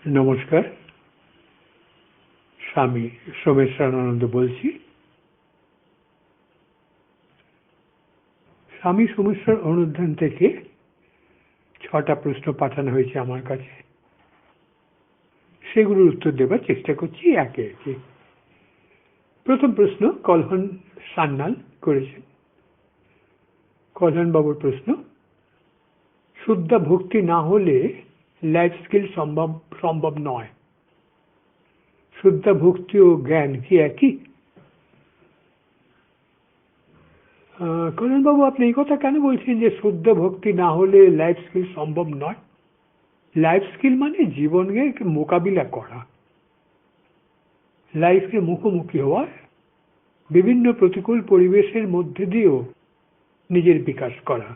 নমস্কার, স্বামী সোমেশ্বরানন্দ বলছি। স্বামী সোমেশ্বর অনুধ্যান থেকে 6টা প্রশ্ন পাঠানো হয়েছে আমার কাছে, সেগুলোর উত্তর দেবার চেষ্টা করছি একে একে। প্রথম প্রশ্ন কল্হন সান্যাল করেছেন। কল্হন বাবুর প্রশ্ন, শুদ্ধ ভক্তি না হলে লাইফ স্কিল সম্ভব নয়। শুদ্ধ ভক্তি ও জ্ঞান কি একই? কল্যাণ বাবু, আপনি এই কথা কেন বলছেন যে শুদ্ধ ভক্তি না হলে লাইফ স্কিল সম্ভব নয়? লাইফ স্কিল মানে জীবনকে মোকাবিলা করা, লাইফের মুখোমুখি হওয়া, বিভিন্ন প্রতিকূল পরিবেশের মধ্যে দিয়েও নিজের বিকাশ করা।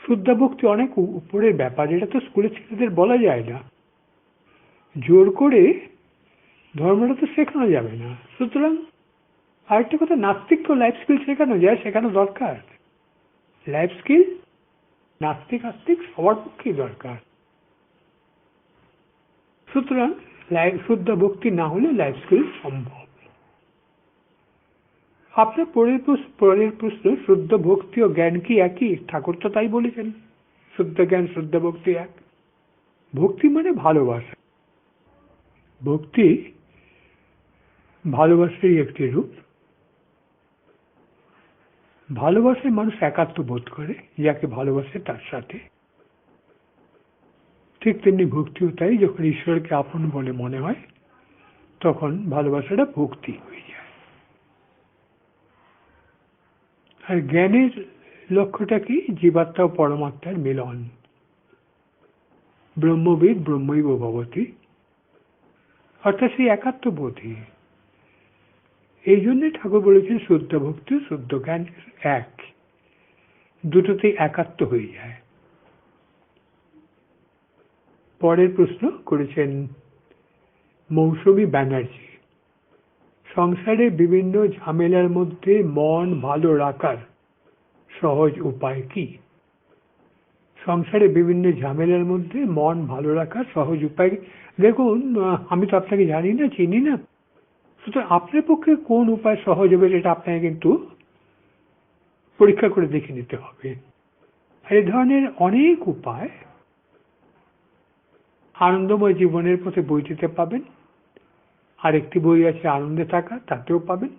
শুদ্ধ ভক্তি অনেক উপরের ব্যাপার, এটা তো স্কুলের ছেলেদের বলা যায় না। জোর করে ধর্মটা তো শেখানো যাবে না। সুতরাং আরেকটা কথা, নাস্তিককে লাইফ স্কিল শেখানো যায়, শেখানো দরকার। লাইফ স্কিল নাস্তিক আস্তিক সবার পক্ষেই দরকার। সুতরাং শুদ্ধ ভক্তি না হলে লাইফ স্কিল সম্ভব। আপনার পরের প্রশ্ন, শুদ্ধ ভক্তি ও জ্ঞান কি একই? ঠাকুর তো তাই বলেছেন, শুদ্ধ জ্ঞান শুদ্ধ ভক্তি এক। ভক্তি মানে ভালোবাসা। ভক্তি ভালোবাসারই একটি রূপ। ভালোবাসায় মানুষ একাত্ম বোধ করে, যাকে ভালোবাসে তার সাথে। ঠিক তেমনি ভক্তিও তাই। যখন ঈশ্বরকে আপন বলে মনে হয়, তখন ভালোবাসাটা ভক্তি হয়ে যায়। আর জ্ঞানের লক্ষ্যটা কি? জীবাত্মা ও পরমাত্মার মিলন। ব্রহ্মবিদ ব্রহ্মৈব ভবতি, অর্থাৎ সেই একাত্মবোধই। এই জন্য ঠাকুর বলেছেন শুদ্ধ ভক্তি শুদ্ধ জ্ঞান এক, দুটোতেই একাত্ম হয়ে যায়। পরের প্রশ্ন করেছেন মৌসুমী ব্যানার্জি। সংসারে বিভিন্ন ঝামেলার মধ্যে মন ভালো রাখার সহজ উপায় কি? সংসারে বিভিন্ন ঝামেলার মধ্যে মন ভালো রাখার সহজ উপায়। দেখুন, আমি তো আপনাকে জানি না, চিনি না, সুতরাং আপনার পক্ষে কোন উপায় সহজ হবে সেটা আপনাকে কিন্তু পরীক্ষা করে দেখে নিতে হবে। এই ধরনের অনেক উপায় আনন্দময় জীবনের পথে বইটিতে পাবেন। আরেকটি বই আছে আনন্দে থাকা, তাতেও পাবেন।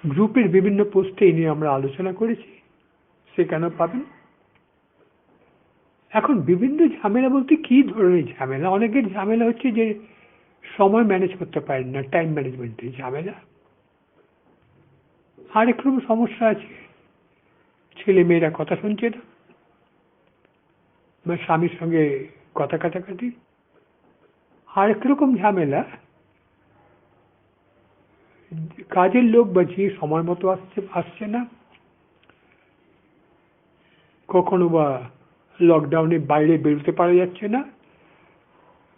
গ্রুপের বিভিন্ন পোস্টে এই নিয়ে আমরা আলোচনা করেছি, সেখানেও পাবেন। এখন বিভিন্ন ঝামেলা বলতে কি ধরনের ঝামেলা? অনেকের ঝামেলা হচ্ছে যে সময় ম্যানেজ করতে পারেন না, টাইম ম্যানেজমেন্টের ঝামেলা। আরেক রকম সমস্যা আছে, ছেলে মেয়েরা কথা শুনছে না, বা স্বামীর সঙ্গে কথা কাটাকাটি। আরেক রকম ঝামেলা, কাজের লোক বা যে সময় মতো আসছে না, কখনো বা লকডাউনে বাইরে বেরোতে পারা যাচ্ছে না,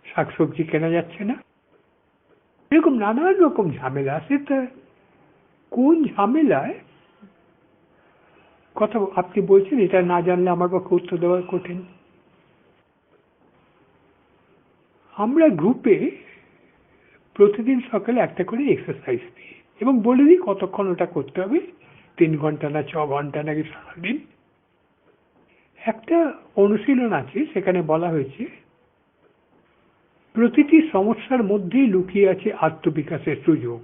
শাকসবজি কেনা যাচ্ছে না, এরকম নানান রকম ঝামেলা আছে। তা কোন ঝামেলায় কথা আপনি বলছেন, এটা না জানলে আমার পক্ষে উত্তর দেওয়া কঠিন। আমরা গ্রুপে প্রতিদিন সকালে একটা করে এক্সারসাইজ দিই এবং বলে দিই কতক্ষণ ওটা করতে হবে, 3 ঘন্টা না 6 ঘন্টা নাকি সারাদিন। একটা অনুশীলন আছে, সেখানে বলা হয়েছে প্রতিটি সমস্যার মধ্যেই লুকিয়ে আছে আত্মবিকাশের সুযোগ।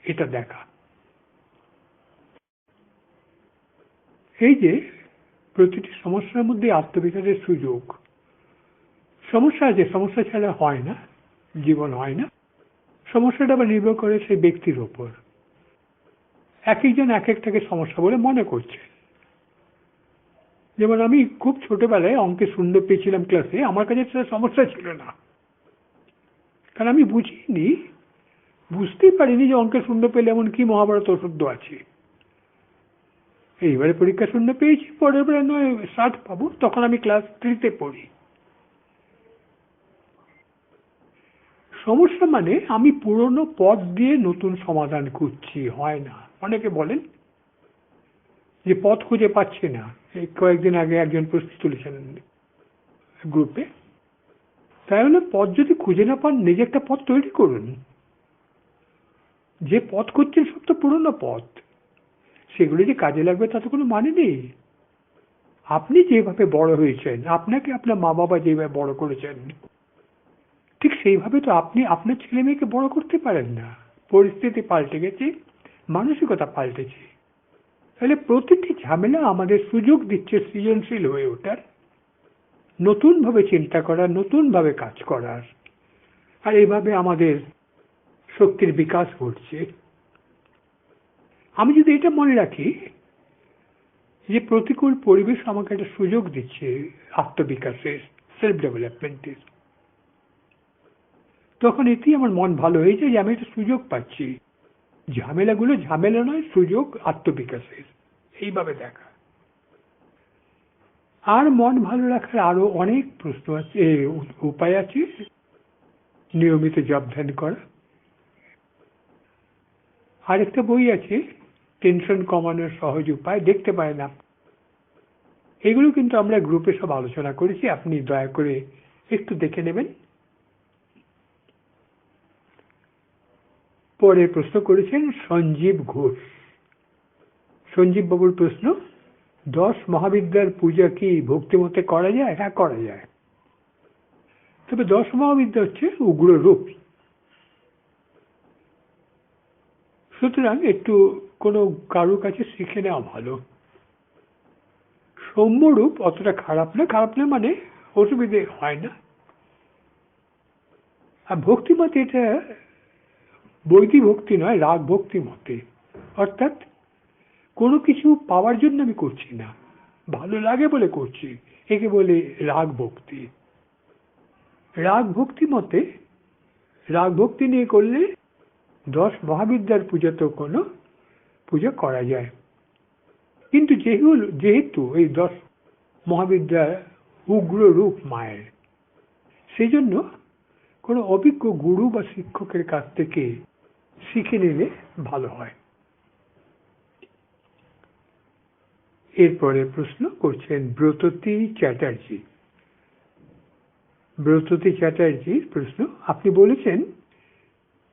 এটা দেখা, এই যে প্রতিটি সমস্যার মধ্যে আত্মবিকাশের সুযোগ। সমস্যা আছে, সমস্যা ছাড়া হয় না, জীবন হয় না। সমস্যাটা আবার নির্ভর করে সেই ব্যক্তির ওপর। এক একজন এক একটাকে সমস্যা বলে মনে করছে। যেমন আমি খুব ছোটবেলায় অঙ্কে শূন্য পেয়েছিলাম ক্লাসে, আমার কাছে সেটা সমস্যা ছিল না, কারণ আমি বুঝতেই পারিনি যে অঙ্কে শূন্য পেলে এমন কি মহাভারত অশুদ্ধ আছে। এইবারে পরীক্ষা শূন্য পেয়েছি, পরের বারে নয় 60 পাবো, তখন আমি ক্লাস 3-তে পড়ি। সমস্যা মানে আমি পুরনো পথ দিয়ে নতুন সমাধান খুঁজছি, হয় না। অনেকে বলেন যে পথ খুঁজে পাচ্ছে না। এই কয়েকদিন আগে একজন প্রশ্ন তুলেছেন গ্রুপে। তাহলে পথ যদি খুঁজে না পান, নিজে একটা পথ তৈরি করুন। যে পথ খুঁজছেন সব তো পুরোনো পথ, সেগুলো যে কাজে লাগবে তাতে কোনো মানে নেই। আপনি যেভাবে বড় হয়েছেন, আপনাকে আপনার মা বাবা যেভাবে বড় করেছেন, ঠিক সেইভাবে তো আপনি আপনার ছেলে মেয়েকে বড় করতে পারেন না। পরিস্থিতি পাল্টে গেছে, মানসিকতা পাল্টেছে। তাহলে প্রতিটি ঝামেলা আমাদের সুযোগ দিচ্ছে সৃজনশীল হয়ে ওঠার, নতুন ভাবে চিন্তা করার, নতুন ভাবে কাজ করার। আর এইভাবে আমাদের শক্তির বিকাশ ঘটছে। আমি যদি এটা মনে রাখি যে প্রতিকূল পরিবেশ আমাকে একটা সুযোগ দিচ্ছে আত্মবিকাশের, সেলফ ডেভেলপমেন্টের, তখন এতেই আমার মন ভালো হয়ে যায় যে আমি একটা সুযোগ পাচ্ছি। ঝামেলাগুলো ঝামেলা নয়, সুযোগ আত্মবিকাশের। এইভাবে দেখা। আর মন ভালো রাখার আরো অনেক প্রশ্ন আছে, উপায় আছে। নিয়মিত জপ ধ্যান করা। আরেকটা বই আছে, টেনশন কমানোর সহজ উপায়, দেখতে পারেন না। এগুলো কিন্তু আমরা গ্রুপে সব আলোচনা করেছি, আপনি দয়া করে একটু দেখে নেবেন। পরের প্রশ্ন করেছেন সঞ্জীব ঘোষ। সঞ্জীব বাবুর প্রশ্ন, 10 মহাবিদ্যার পূজা কি ভক্তিমতে করা যায়? হ্যাঁ, করা যায়। তবে 10 মহাবিদ্যা হচ্ছে উগ্র রূপ, সুতরাং একটু কোনো কারুর কাছে শিখে নেওয়া ভালো। সৌম্য রূপ অতটা খারাপ না, খারাপ না মানে অসুবিধে হয় না। আর ভক্তিমতে এটা বৈদিক ভক্তি নয়, রাগ ভক্তি মতে। অর্থাৎ কোনো কিছু পাওয়ার জন্য আমি করছি না, ভালো লাগে বলে করছি, একে বলে রাগ ভক্তি। রাগ ভক্তি মতে, রাগ ভক্তি নিয়ে করলে 10 মহাবিদ্যার পূজা তো কোনো পূজা করা যায়। কিন্তু যেহেতু এই 10 মহাবিদ্যা উগ্র রূপ মায়ের, সেই জন্য কোনো অভিজ্ঞ গুরু বা শিক্ষকের কাছ থেকে শিখে নিলে ভালো হয়। এরপরে প্রশ্ন করছেন ব্রততী চ্যাটার্জি। ব্রততী চ্যাটার্জির প্রশ্ন, আপনি বলেছেন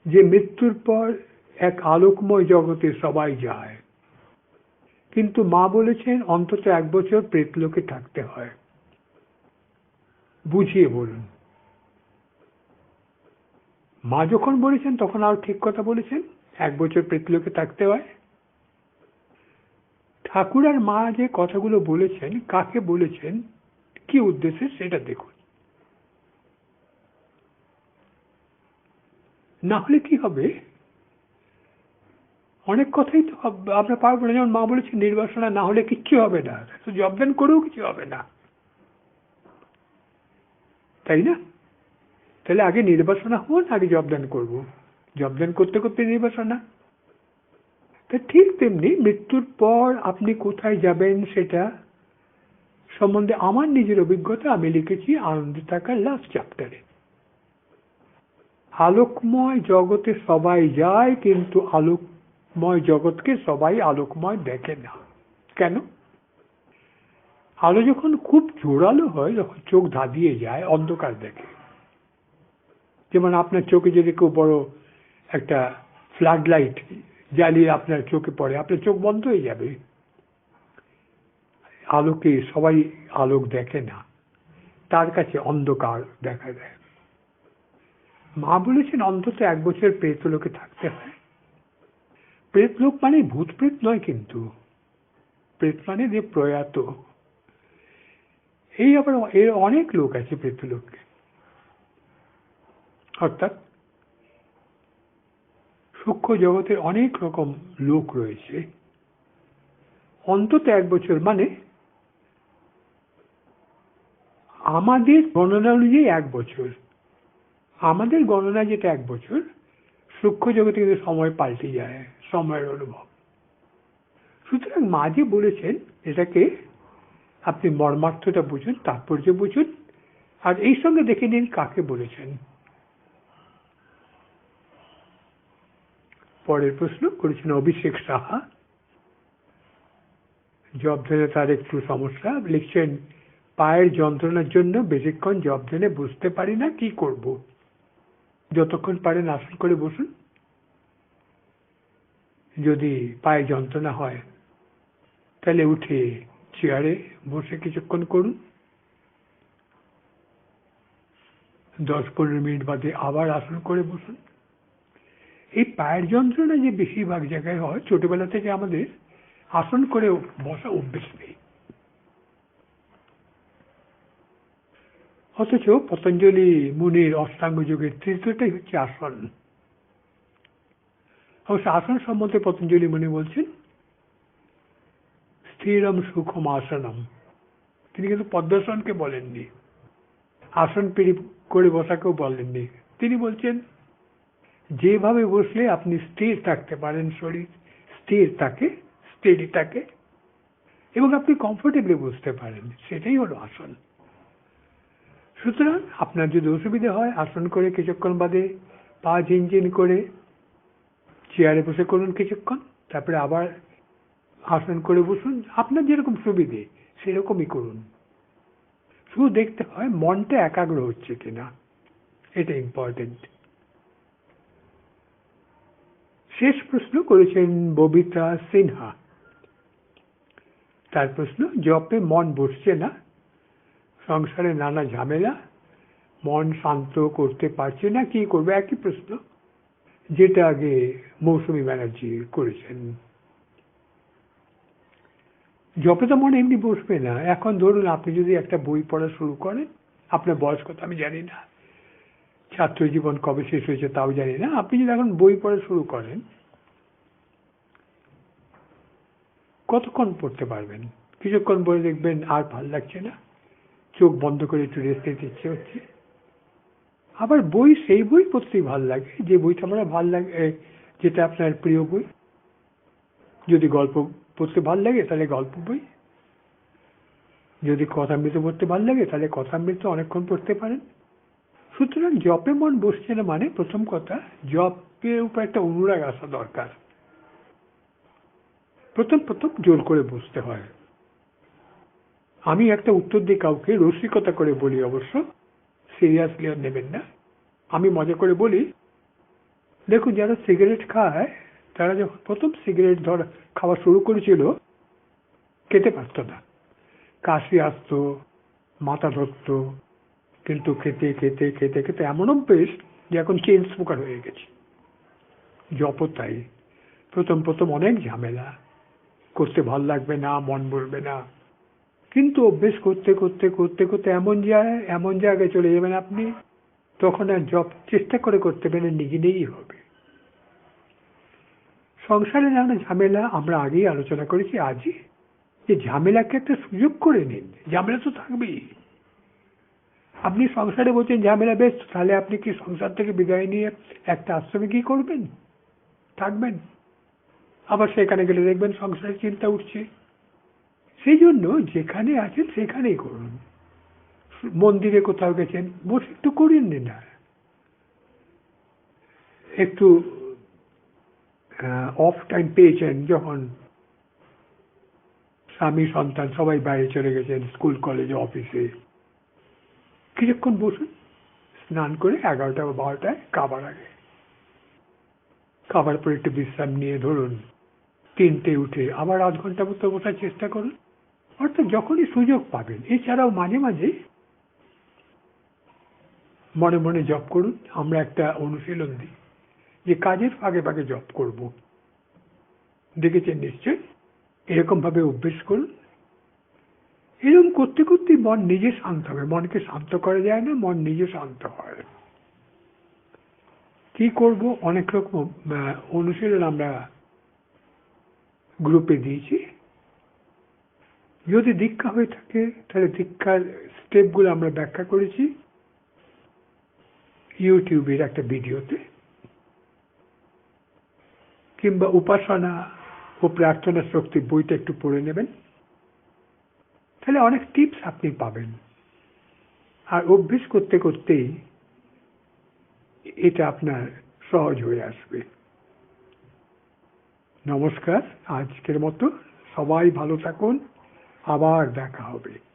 যে মৃত্যুর পর এক আলোকময় জগতে সবাই যায়, কিন্তু মা বলেছেন অন্তত 1 বছর প্রেতলোকে থাকতে হয়। বুঝিয়ে বলুন। মা যখন বলেছেন তখন আর ঠিক কথা বলেছেন, 1 বছর প্রেতলোকে থাকতে হয়। ঠাকুর আর মা যে কথাগুলো বলেছেন, কাকে বলেছেন, কি উদ্দেশ্যে, সেটা দেখুন। না হলে কি হবে, অনেক কথাই তো আমরা পারবো না। যেমন মা বলেছেন নির্বাসনা না হলে কিচ্ছু হবে না, তো জবদান করেও কিছু হবে না, তাই না? তাহলে আগে নির্বাসনা হন, আগে জবদান করব। জবদান করতে করতে নির্বাসনা। তা ঠিক তেমনি মৃত্যুর পর আপনি কোথায় যাবেন সেটা সম্বন্ধে আমার নিজের অভিজ্ঞতা আমি লিখেছি আনন্দে থাকার লাস্ট চ্যাপ্টারে। আলোকময় জগতে সবাই যায়, কিন্তু আলোকময় জগৎকে সবাই আলোকময় দেখে না। কেন? আলো যখন খুব জোরালো হয়, যখন চোখ ধাঁধিয়ে যায়, অন্ধকার দেখে। যেমন আপনার চোখে যদি কেউ বড় একটা ফ্লাড লাইট জ্বালিয়ে আপনার চোখে পড়ে, আপনার চোখ বন্ধ হয়ে যাবে। আলোকে সবাই আলোক দেখে না, তার কাছে অন্ধকার দেখা দেয়। মা বলেছেন অন্তত 1 বছর প্রেতলোকে থাকতে হয়। প্রেতলোক মানে ভূত প্রেত নয়, কিন্তু প্রেত মানে যে প্রয়াত। এই আবার এর অনেক লোক আছে প্রেতলোকে, অর্থাৎ সূক্ষ্ম জগতের অনেক রকম লোক রয়েছে। অন্তত 1 বছর মানে আমাদের গণনা অনুযায়ী 1 বছর। আমাদের গণনা যেটা 1 বছর, সূক্ষ্ম জগতে কিন্তু সময় পাল্টে যায়, সময়ের অনুভব। সুতরাং মা যে বলেছেন, এটাকে আপনি মর্মার্থটা বুঝুন, তাৎপর্য বুঝুন, আর এই সঙ্গে দেখে নিন কাকে বলেছেন। পরের প্রশ্ন করেছেন অভিষেক সাহা। জব ধ্যানে তার একটু সমস্যা। লিখছেন, পায়ের যন্ত্রণার জন্য বেশিক্ষণ জব ধ্যানে বুঝতে পারি না, কি করব? যতক্ষণ পারেন আসন করে বসুন। যদি পায়ে যন্ত্রণা হয় তাহলে উঠে চেয়ারে বসে কিছুক্ষণ করুন। 10-15 মিনিট বাদে আবার আসন করে বসুন। এই পায়ের যন্ত্রণা যে বেশিরভাগ জায়গায় হয়, ছোটবেলা থেকে আমাদের আসন করে বসা অভ্যেস নেই। অথচ পতঞ্জলি মুনির অষ্টাঙ্গ যোগের তৃতীয়টাই হচ্ছে আসন। অবশ্য আসন সম্বন্ধে পতঞ্জলি মুনি বলছেন স্থিরম সুখম আসনম। তিনি কিন্তু পদ্মাসনকে বলেননি, আসন পিড়ি করে বসাকেও বলেননি। তিনি বলছেন যেভাবে বসলে আপনি স্থির থাকতে পারেন, শরীর স্থির থাকে, স্টেডি থাকে এবং আপনি কমফোর্টেবলি বসতে পারেন, সেটাই হলো আসন। সুতরাং আপনার যদি অসুবিধা হয়, আসন করে কিছুক্ষণ বাদে পা ঝিনঝিন করে চেয়ারে বসে করুন কিছুক্ষণ, তারপরে আবার আসন করে বসুন। আপনার যেরকম সুবিধে সেরকমই করুন। শুধু দেখতে হয় মনটা একাগ্র হচ্ছে কিনা, এটা ইম্পর্টেন্ট। শেষ প্রশ্ন করেছেন ববিতা সিনহা। তার প্রশ্ন, জপে মন বসছে না, সংসারে নানা ঝামেলা, মন শান্ত করতে পারছে না, কি করবে? একই প্রশ্ন যেটা আগে মৌসুমী ব্যানার্জি করেছেন। জপে তো মন এমনি বসবে না। এখন ধরুন আপনি যদি একটা বই পড়া শুরু করেন, আপনার বয়স কত আমি জানি না, ছাত্র জীবন কবে শেষ হয়েছে তাও জানি না, আপনি যদি এখন বই পড়া শুরু করেন, কতক্ষণ পড়তে পারবেন? কিছুক্ষণ পরে দেখবেন আর ভাল লাগছে না, চোখ বন্ধ করে একটু রেস্ট নিতে ইচ্ছে হচ্ছে। আবার বই সেই বই পড়তেই ভাল লাগে যে বইটা আমার ভাল লাগে, যেটা আপনার প্রিয় বই। যদি গল্প পড়তে ভাল লাগে তাহলে গল্প বই, যদি কথামৃত পড়তে ভাল লাগে তাহলে কথামৃত অনেকক্ষণ পড়তে পারেন। সুতরাং জপে মন বসছে না মানে, প্রথম কথা, জপের উপর একটা অনুরাগ আসা দরকার। প্রথম প্রথম জোর করে বসতে হয়। আমি একটা উত্তর দিই কাউকে, রসিকতা করে বলি, অবশ্য সিরিয়াসলি আর নেবেন না। আমি মজা করে বলি, দেখুন যারা সিগারেট খায় তারা যখন প্রথম সিগারেট খাওয়া শুরু করেছিল, খেতে পারত না, কাশি আসতো, মাথা ধরতো, কিন্তু খেতে খেতে খেতে খেতে এমন অভ্যেস যে এখন চেইন স্মোকার হয়ে গেছে। জপও তাই, প্রথম প্রথম অনেক ঝামেলা, করতে ভাল লাগবে না, মন বসবে না, কিন্তু অভ্যেস করতে করতে করতে করতে এমন জায়গায় চলে যাবেন আপনি, তখন আর জপ চেষ্টা করে করতে পারেন, নিজে নিজেই হবে। সংসারে নানা ঝামেলা আমরা আগেই আলোচনা করেছি, আজই, যে ঝামেলাকে একটা সুযোগ করে নিন। ঝামেলা তো থাকবেই। আপনি সংসারে বলছেন ঝামেলা বেশ, তাহলে আপনি কি সংসার থেকে বিদায় নিয়ে একটা আশ্রমে কি করবেন? থাকবেন? আবার সেখানে গেলে দেখবেন সংসারের চিন্তা উঠছে। সেই জন্য যেখানে আছেন সেখানেই করুন। মন্দিরে কোথাও গেছেন, বসে একটু করিয়ে নিন না, একটু অফ টাইম পেয়েছেন, যখন স্বামী সন্তান সবাই বাইরে চলে গেছেন, স্কুল কলেজে অফিসে, কিছুক্ষণ বসুন। স্নান করে 11টা বা 12টায় খাবার আগে, খাবার পরে একটু বিশ্রাম নিয়ে ধরুন 3টে উঠে আবার আধ ঘন্টা মতো বসার চেষ্টা করুন। অর্থাৎ যখনই সুযোগ পাবেন। এছাড়াও মাঝে মাঝে মনে মনে জপ করুন। আমরা একটা অনুশীলন দিই যে কাজের ফাঁকে ফাঁকে জপ করব, দেখেছেন নিশ্চয়। এরকম ভাবে অভ্যেস করুন। এরকম করতে করতে মন নিজে শান্ত হবে। মনকে শান্ত করা যায় না, মন নিজে শান্ত হয়। কি করব? অনেক রকম অনুশীলন আমরা গ্রুপে দিয়েছি। যদি দীক্ষা হয়ে থাকে তাহলে দীক্ষার স্টেপগুলো আমরা ব্যাখ্যা করেছি ইউটিউবের একটা ভিডিওতে, কিংবা উপাসনা ও প্রার্থনা শক্তি বইটা একটু পড়ে নেবেন, তাহলে অনেক টিপস আপনি পাবেন। আর অভ্যেস করতে করতেই এটা আপনার সহজ হয়ে আসবে। নমস্কার, আজকের মতো সবাই ভালো থাকুন, আবার দেখা হবে।